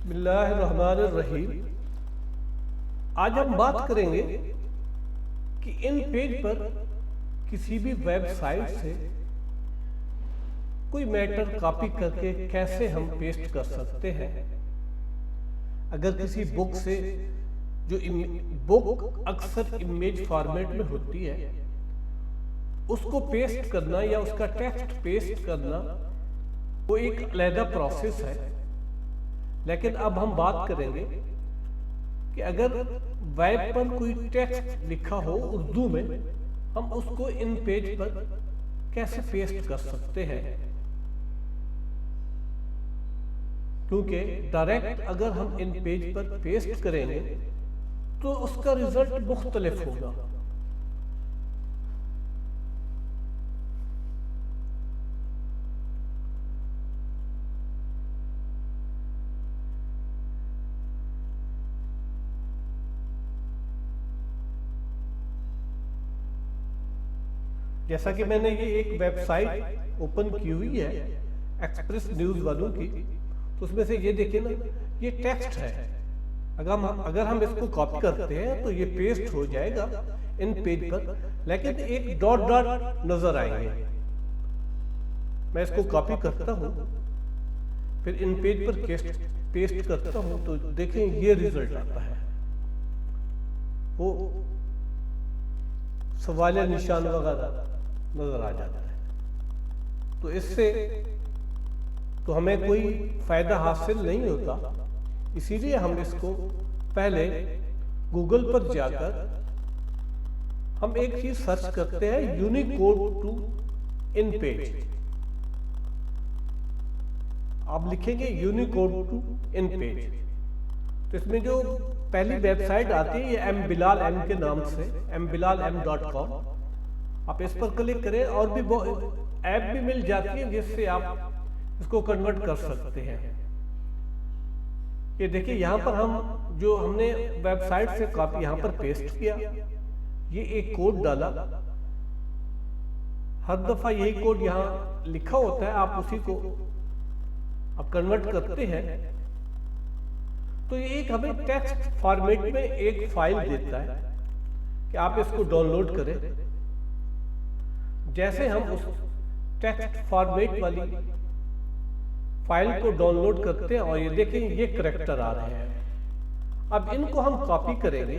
बिस्मिल्लाहिर्रहमानिर्रहीम। आज हम बात करेंगे कि इन पेज पर किसी भी वेबसाइट से कोई मैटर कॉपी करके कैसे हम पेस्ट कर सकते हैं। अगर किसी बुक से जो बुक अक्सर इमेज फॉर्मेट में होती है उसको पेस्ट करना या उसका टेक्स्ट पेस्ट करना वो एक अलग प्रोसेस है। लेकिन अब हम बात करेंगे कि अगर वेब पर कोई टेक्स्ट लिखा हो उर्दू में, हम उसको इन पेज पर कैसे पेस्ट कर सकते हैं। क्योंकि डायरेक्ट अगर हम इन पेज पर पेस्ट करेंगे तो उसका रिजल्ट मुख्तलिफ होगा। जैसा कि मैंने ये एक वेबसाइट ओपन की हुई है एक्सप्रेस न्यूज वालों की, तो उसमें से ये देखिए ना, ये टेक्स्ट है। अगर हम इसको कॉपी करते हैं तो ये पेस्ट हो जाएगा इन पेज पर, लेकिन एक डॉट डॉट नजर आएंगे। मैं इसको कॉपी करता हूँ, फिर इन पेज पर पेस्ट करता हूँ, तो देखें ये रिजल्ट आता है। वो सवालिया निशान वगैरह नजर आ जाता है। तो इससे तो हमें कोई फायदा हासिल नहीं होता, इसीलिए हम इसको पहले गूगल पर जाकर हम एक चीज सर्च करते हैं, यूनिकोड टू इन पेज। आप लिखेंगे यूनिकोड टू इन पेज, तो इसमें जो पहली वेबसाइट आती है ये mbilalm के नाम से mbilalm.com। आप इस पर क्लिक करें, और भी ऐप भी मिल जाती है जिससे आप इसको कन्वर्ट कर सकते हैं। ये देखिए, यहाँ पर हम जो हमने वेबसाइट से कॉपी यहाँ पर पेस्ट किया, ये एक कोड डाला। हर दफा यही कोड यहाँ लिखा होता है, आप उसी को आप कन्वर्ट करते हैं तो ये एक हमें टेक्स्ट फॉर्मेट में एक फाइल देता है कि आप इसको डाउनलोड करें। जैसे हम उस टेक्स्ट फॉर्मेट वाली फाइल को डाउनलोड करते हैं और ये देखें ये करैक्टर आ रहे हैं। अब इनको हम कॉपी करेंगे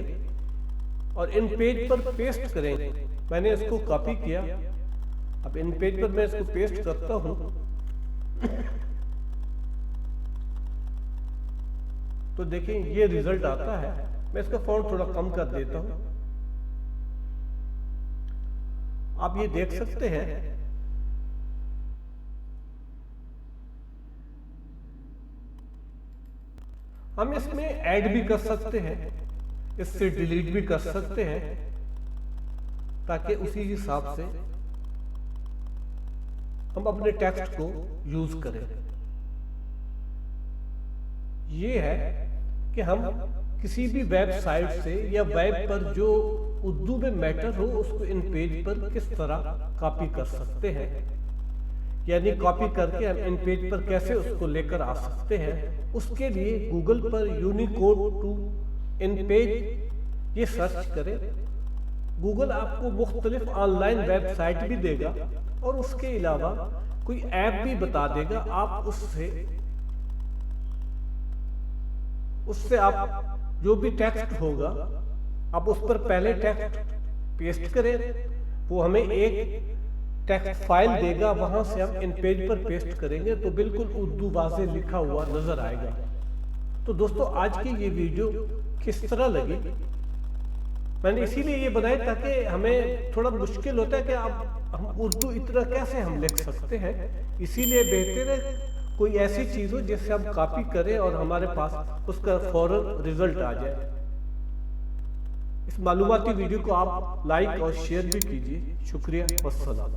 और इन पेज पर पेस्ट करेंगे। मैंने इसको कॉपी किया, अब इन पेज पर मैं इसको पेस्ट करता हूं तो देखें ये रिजल्ट आता है। मैं इसका फॉन्ट थोड़ा कम कर देता हूं, आप ये देख सकते हैं। हम इसमें ऐड भी कर सकते हैं, इससे डिलीट भी कर सकते हैं, ताकि उसी हिसाब से हम अपने टेक्स्ट को यूज करें। ये है कि हम किसी भी वेबसाइट से या वेब पर जो उर्दू में मैटर हो उसको इन पेज पर किस तरह कॉपी कर सकते हैं, यानी कॉपी करके हम इन पेज पर कैसे उसको लेकर आ सकते हैं। उसके लिए गूगल पर यूनिकोड टू इन पेज ये सर्च करें। गूगल आपको मुख्तलिफ ऑनलाइन वेबसाइट भी देगा और उसके अलावा कोई ऐप भी बता देगा। आप उससे आप जो भी टेक्स्ट होगा आप उस पर पहले टेक्स्ट पेस्ट करें, वो हमें एक टेक्स्ट फाइल देगा, वहां से हम इन पेज पर पेस्ट करेंगे तो बिल्कुल उर्दू वाज़े लिखा हुआ नजर आएगा। तो दोस्तों, आज की ये वीडियो किस तरह लगी, मैंने इसीलिए ये बनाई ताकि हमें थोड़ा मुश्किल होता है कि हम उर्दू इतना कैसे हम लिख सकते हैं। इसीलिए बेहतर है कोई ऐसी चीज हो जिससे हम कॉपी करें और हमारे पास उसका फौरन रिजल्ट आ जाए। इस मालूमाती वीडियो को आप लाइक और शेयर भी कीजिए। शुक्रिया, वस्सलाम।